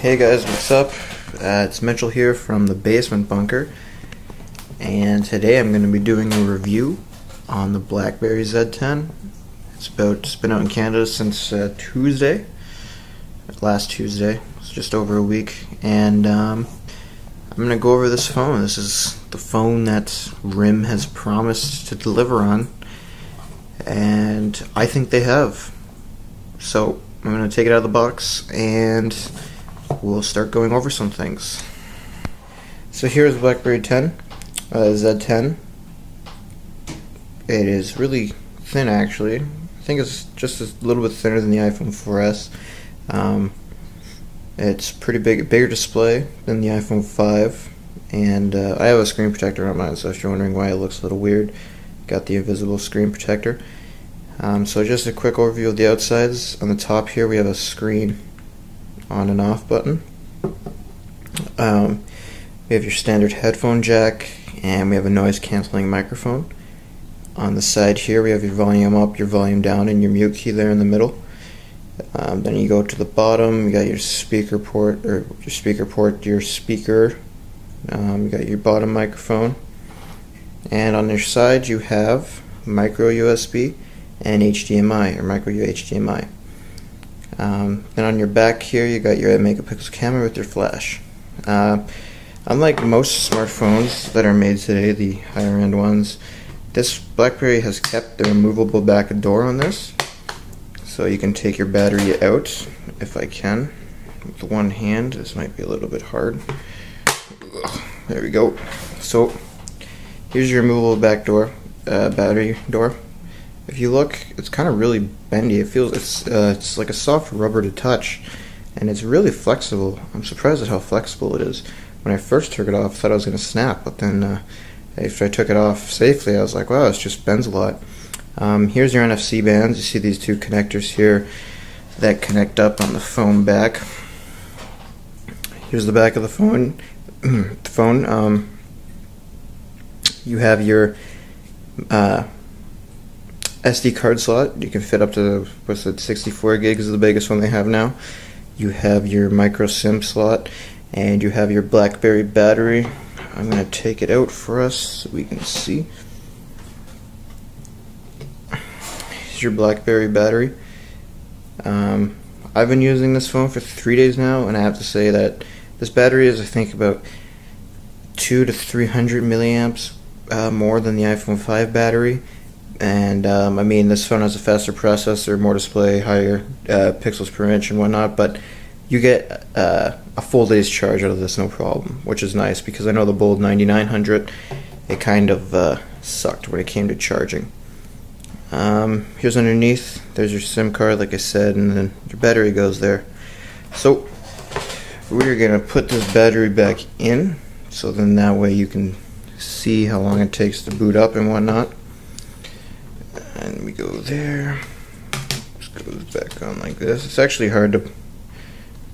Hey guys, what's up? It's Mitchell here from the Basement Bunker, and today I'm going to be doing a review on the BlackBerry Z10. It's been out in Canada since last Tuesday. It's just over a week, and I'm going to go over this phone. This is the phone that RIM has promised to deliver on, and I think they have. So I'm going to take it out of the box and we'll start going over some things. So here's the BlackBerry Z10. It is really thin, actually. I think it's just a little bit thinner than the iPhone 4S. It's pretty bigger display than the iPhone 5, and I have a screen protector on mine, so if you're wondering why it looks a little weird, got the invisible screen protector. So just a quick overview of the outsides. On the top here we have a screen on and off button. We have your standard headphone jack, and we have a noise cancelling microphone. On the side here we have your volume up, your volume down, and your mute key there in the middle. Then you go to the bottom, you got your speaker, you got your bottom microphone, and on your side you have micro USB and HDMI, or micro HDMI. Then on your back here you got your 8 megapixel camera with your flash. Unlike most smartphones that are made today, the higher end ones, this BlackBerry has kept the removable back door on this, so you can take your battery out. If I can, with one hand, this might be a little bit hard. There we go. So here's your removable back door, battery door. If you look, it's kind of really bendy. It feels it's like a soft rubber to touch, and it's really flexible. I'm surprised at how flexible it is. When I first took it off, I thought I was going to snap, but then after I took it off safely, I was like, wow, it just bends a lot. Here's your NFC bands. You see these two connectors here that connect up on the phone back. Here's the back of the phone. You have your SD card slot. You can fit up to, 64 gigs is the biggest one they have now. You have your micro SIM slot, and you have your BlackBerry battery. I'm going to take it out for us so we can see. Here's your BlackBerry battery. I've been using this phone for 3 days now, and I have to say that this battery is, I think, about 200 to 300 milliamps more than the iPhone 5 battery. And I mean, this phone has a faster processor, more display, higher pixels per inch and whatnot, but you get a full day's charge out of this, no problem, which is nice, because I know the Bold 9900, it kind of sucked when it came to charging. Here's underneath, there's your SIM card, like I said, and then your battery goes there. So we're going to put this battery back in, so then that way you can see how long it takes to boot up and whatnot. And we go there, just goes back on like this. It's actually hard to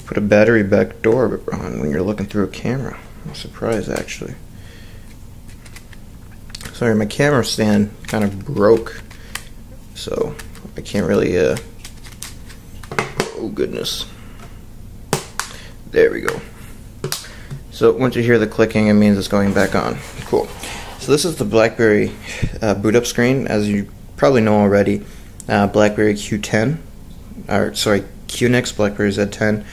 put a battery back door on when you're looking through a camera. I'm surprised, actually. Sorry, my camera stand kind of broke, so I can't really, oh goodness. There we go. So once you hear the clicking, it means it's going back on. Cool. So this is the BlackBerry boot up screen. As you probably know already, BlackBerry QNX, BlackBerry Z10,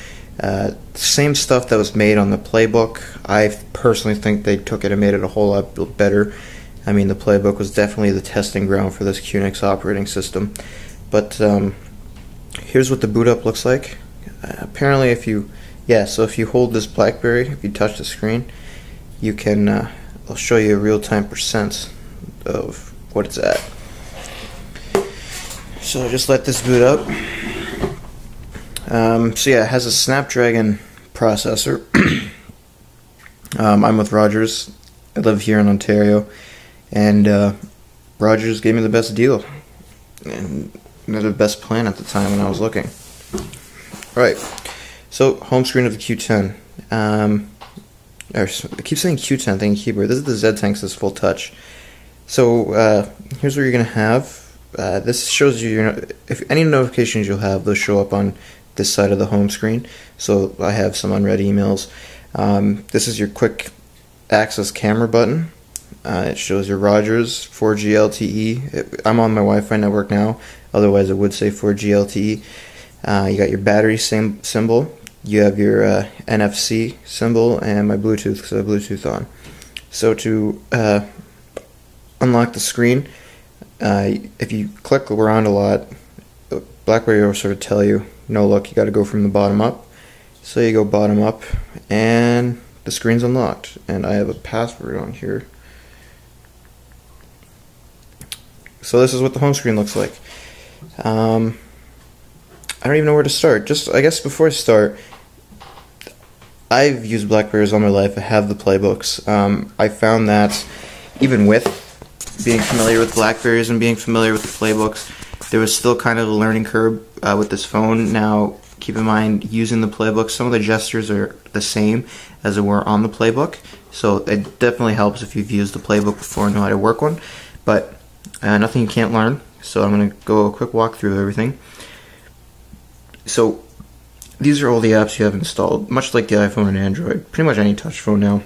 same stuff that was made on the Playbook. I personally think they took it and made it a whole lot better. I mean, the Playbook was definitely the testing ground for this QNX operating system. But here's what the boot up looks like. Apparently, if you hold this BlackBerry, if you touch the screen, you can, I'll show you a real-time percent of what it's at. So just let this boot up. So yeah, it has a Snapdragon processor. I'm with Rogers. I live here in Ontario, and Rogers gave me the best deal, and the best plan at the time when I was looking. Alright, so home screen of the Q10. I keep saying Q10, thinking keyboard. This is the Z10 because it's full touch. So here's what you're going to have. This shows you, if any notifications you'll have, they'll show up on this side of the home screen. So I have some unread emails. This is your quick access camera button. It shows your Rogers 4G LTE. I'm on my Wi-Fi network now, otherwise it would say 4G LTE. You got your battery symbol. You have your NFC symbol and my Bluetooth, because I have Bluetooth on. So to unlock the screen, if you click around a lot, BlackBerry will sort of tell you, no, look, you got to go from the bottom up. So you go bottom up, and the screen's unlocked. And I have a password on here. So this is what the home screen looks like. I don't even know where to start. I guess before I start, I've used BlackBerrys all my life. I have the playbooks. I found that even with being familiar with BlackBerrys and being familiar with the playbooks, there was still kind of a learning curve with this phone. Now, keep in mind, using the playbook, some of the gestures are the same as they were on the playbook. So it definitely helps if you've used the playbook before and know how to work one. But nothing you can't learn. So I'm going to go a quick walk through everything. So these are all the apps you have installed, much like the iPhone and Android, pretty much any touch phone now.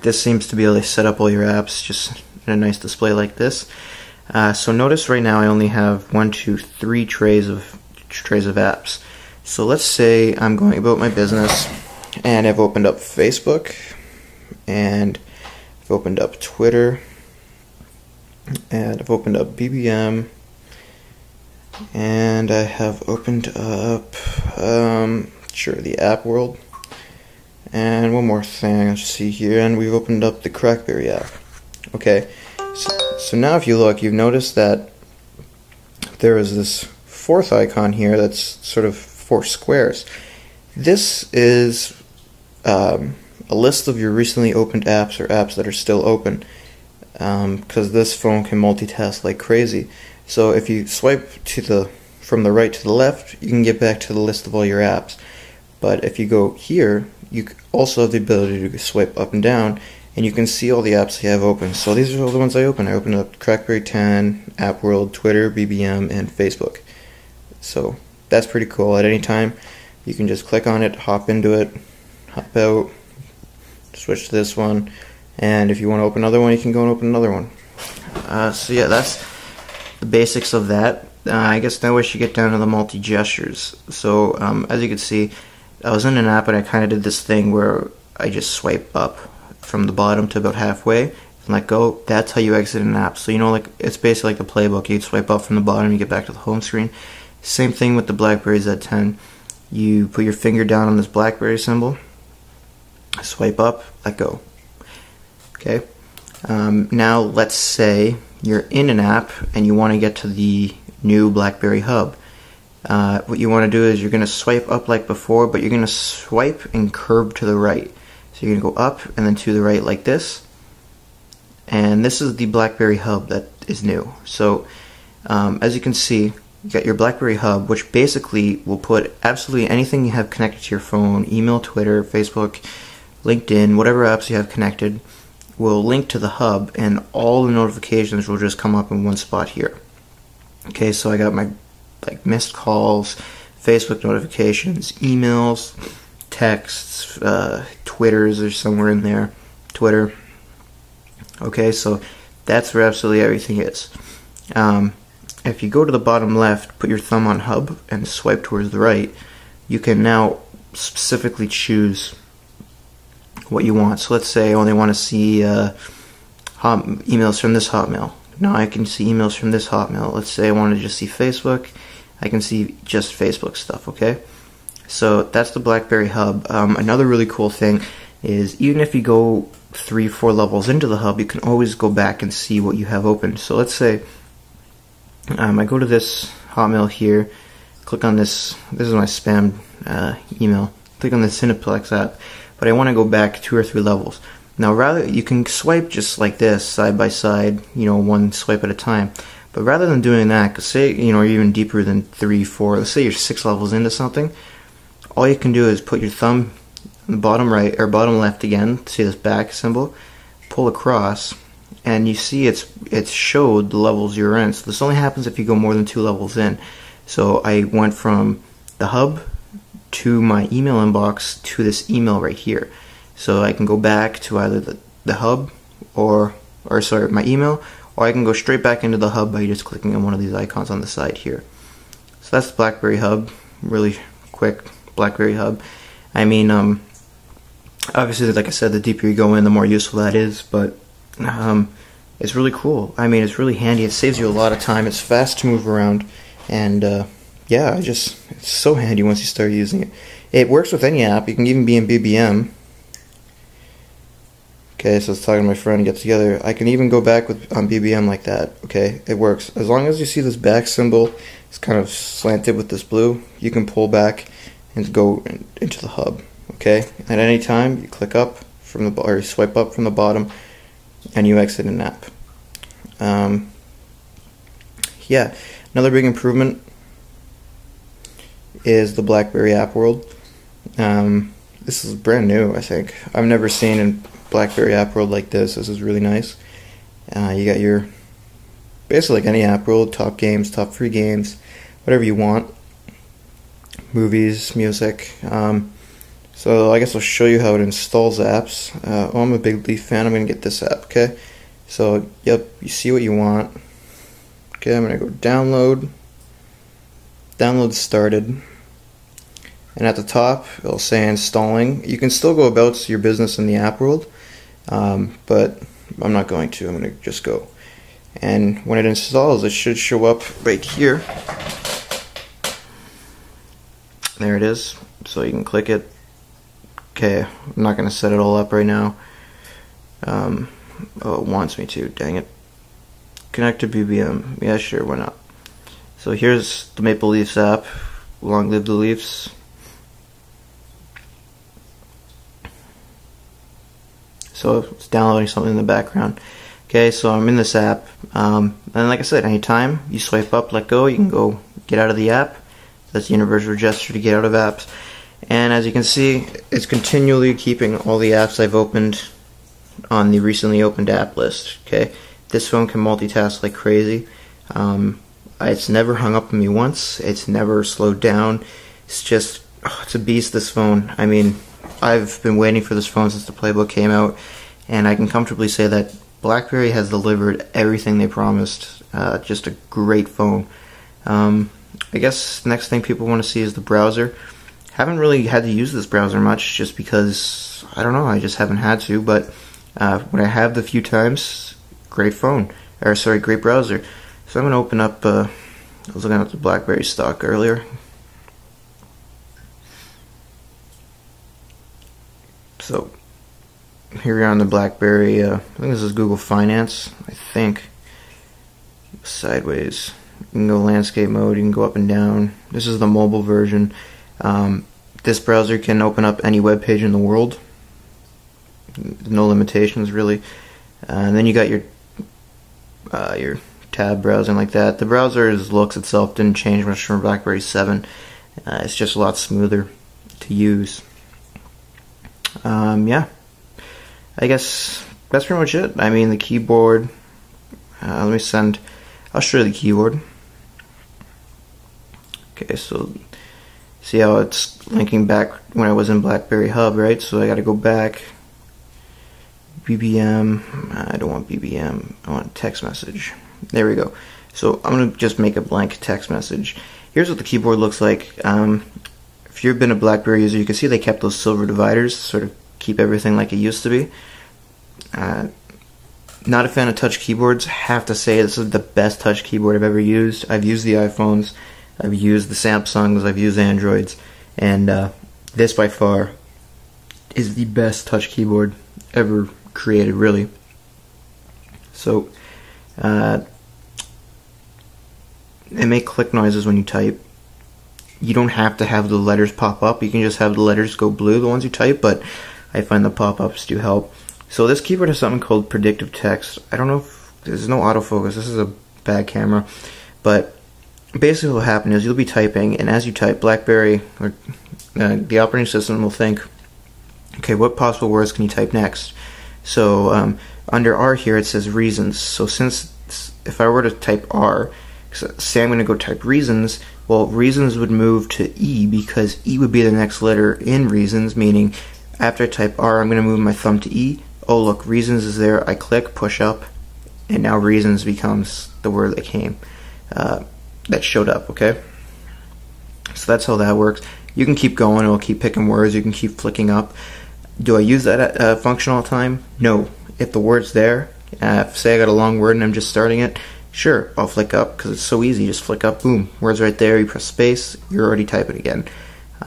This seems to be able to set up all your apps just in a nice display like this. So notice right now I only have 3 trays of apps. So let's say I'm going about my business and I've opened up Facebook and I've opened up Twitter and I've opened up BBM. And I have opened up, the app world. And one more thing, let's see here, and we've opened up the BlackBerry app. Okay, so now if you look, you've noticed that there is this 4th icon here that's sort of 4 squares. This is a list of your recently opened apps or apps that are still open, because this phone can multitask like crazy. So if you swipe from the right to the left, you can get back to the list of all your apps. But if you go here, you also have the ability to swipe up and down, and you can see all the apps you have open. So these are all the ones I opened. I opened up BlackBerry Z10, App World, Twitter, BBM, and Facebook. So that's pretty cool. At any time, you can just click on it, hop into it, hop out, switch to this one, and if you want to open another one, you can go and open another one. So yeah, that's the basics of that. I guess now we should get down to the multi-gestures. So as you can see, I was in an app and I kind of did this thing where I just swipe up from the bottom to about halfway and let go. That's how you exit an app. So like it's basically like the playbook. You swipe up from the bottom, you get back to the home screen. Same thing with the BlackBerry Z10. You put your finger down on this BlackBerry symbol, swipe up, let go. Okay. Now let's say you're in an app and you want to get to the new BlackBerry hub. What you want to do is you're going to swipe up like before, but you're going to swipe and curve to the right. So you're going to go up and then to the right like this. And this is the BlackBerry hub that is new. So as you can see, you got your BlackBerry hub, which basically will put absolutely anything you have connected to your phone, email, Twitter, Facebook, LinkedIn, whatever apps you have connected, will link to the hub, and all the notifications will just come up in one spot here. Okay, so I got my missed calls, Facebook notifications, emails, texts, Twitters are somewhere in there, Twitter. Okay, so that's where absolutely everything is. If you go to the bottom left, put your thumb on hub and swipe towards the right, you can now specifically choose what you want. So let's say I only want to see emails from this Hotmail. Now I can see emails from this Hotmail. Let's say I want to just see Facebook. I can see just Facebook stuff, okay? So that's the BlackBerry hub. Another really cool thing is even if you go 3-4 levels into the hub, you can always go back and see what you have open. So let's say I go to this Hotmail here, click on this is my spam email, click on the Cineplex app, but I want to go back 2 or 3 levels. Now rather, you can swipe just like this, side by side, one swipe at a time. But rather than doing that, cause say, you're even deeper than 3, 4, let's say you're 6 levels into something, all you can do is put your thumb on the bottom right, or bottom left again, see this back symbol, pull across, and you see it's showed the levels you're in. So this only happens if you go more than 2 levels in. So I went from the hub to my email inbox to this email right here. So I can go back to either the hub or sorry, my email, or I can go straight back into the hub by just clicking on one of these icons on the side here. So that's the BlackBerry hub, really quick BlackBerry hub. I mean, obviously, like I said, the deeper you go in, the more useful that is, but it's really cool. I mean, it's really handy. It saves you a lot of time. It's fast to move around, and yeah, it's so handy once you start using it. It works with any app. You can even be in BBM. Okay, so I was talking to my friend, get together. I can even go back on BBM like that. Okay, it works. As long as you see this back symbol, it's kind of slanted with this blue, you can pull back and go into the hub. Okay, at any time, you click up from the or swipe up from the bottom, and you exit an app. Yeah, another big improvement is the BlackBerry app world. This is brand new, I think. I've never seen a BlackBerry app world like this. This is really nice. You got your basically like any app world, top games, top free games, whatever you want, movies, music. So I guess I'll show you how it installs apps. Oh, I'm a big Leaf fan. I'm going to get this app, okay? So, yep, you see what you want. Okay, I'm going to go download. Download started. And at the top, it'll say installing. You can still go about your business in the app world, but I'm not going to. I'm going to just go. And when it installs, it should show up right here. There it is. So you can click it. Okay, I'm not going to set it all up right now. Oh, it wants me to, dang it. Connect to BBM. Yeah, sure, why not? So here's the Maple Leafs app. Long live the Leafs. So it's downloading something in the background. Okay, so I'm in this app. And like I said, anytime you swipe up, let go, you can go get out of the app. That's the universal gesture to get out of apps. And as you can see, it's continually keeping all the apps I've opened on the recently opened app list. Okay, this phone can multitask like crazy. It's never hung up on me once. It's never slowed down. It's just, it's a beast, this phone. I mean, I've been waiting for this phone since the playbook came out, and I can comfortably say that BlackBerry has delivered everything they promised. Just a great phone. I guess the next thing people want to see is the browser. Haven't really had to use this browser much just because, I don't know, I just haven't had to, but when I have the few times, great phone, or sorry, great browser. So I'm going to open up, I was looking at the BlackBerry stock earlier. So here we are on the BlackBerry, I think this is Google Finance, I think. Sideways. You can go landscape mode, you can go up and down. This is the mobile version. This browser can open up any web page in the world. No limitations really. And then you got your tab browsing like that. The browser looks itself didn't change much from BlackBerry 7. It's just a lot smoother to use. Yeah, I guess that's pretty much it. I mean, the keyboard. I'll show you the keyboard. Okay, so see how it's linking back when I was in BlackBerry Hub, right? So I got to go back. BBM. I don't want BBM. I want text message. There we go. So I'm gonna just make a blank text message. Here's what the keyboard looks like. If you've been a BlackBerry user, you can see they kept those silver dividers, sort of keep everything like it used to be. Not a fan of touch keyboards. Have to say this is the best touch keyboard I've ever used. I've used the iPhones, I've used the Samsungs, I've used Androids, and this by far is the best touch keyboard ever created, really. So it may click noises when you type. You don't have to have the letters pop up. You can just have the letters go blue, the ones you type, but I find the pop-ups do help. So this keyboard has something called predictive text. I don't know if there's no autofocus. This is a bad camera, but basically what will happen is you'll be typing, and as you type, BlackBerry or the operating system will think, okay, what possible words can you type next? So under R here it says reasons. So since if I were to type R, So, say I'm going to go type reasons. Well, reasons would move to E because E would be the next letter in reasons, meaning after I type R, I'm going to move my thumb to E. Oh, look, reasons is there. I click, push up, and now reasons becomes the word that came, that showed up, okay? So that's how that works. You can keep going. It'll keep picking words. You can keep flicking up. Do I use that function all the time? No. If the word's there, say I got a long word and I'm just starting it, sure, I'll flick up because it's so easy. Just flick up, boom, word's right there. You press space, you're already typing again.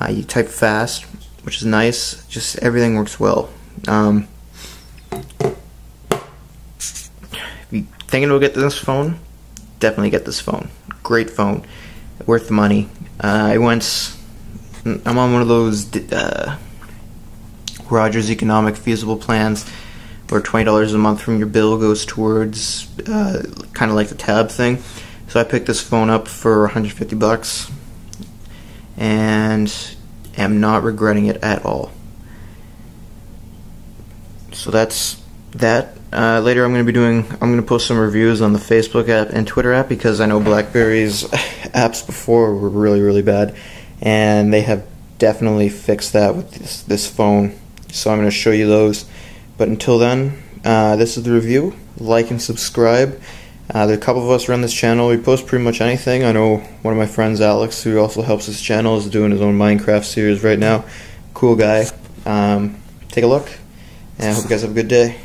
You type fast, which is nice. Just everything works well. If you're thinking about getting this phone, definitely get this phone. Great phone, worth the money. I'm on one of those Rogers economic feasible plans where $20 a month from your bill goes towards kind of like the tab thing. So I picked this phone up for $150 and am not regretting it at all. So that's that. Later I'm going to post some reviews on the Facebook app and Twitter app because I know BlackBerry's apps before were really, really bad, and they have definitely fixed that with this phone. So I'm going to show you those. But until then, this is the review. Like and subscribe. There are a couple of us run this channel. We post pretty much anything. I know one of my friends, Alex, who also helps this channel, is doing his own Minecraft series right now. Cool guy. Take a look, and I hope you guys have a good day.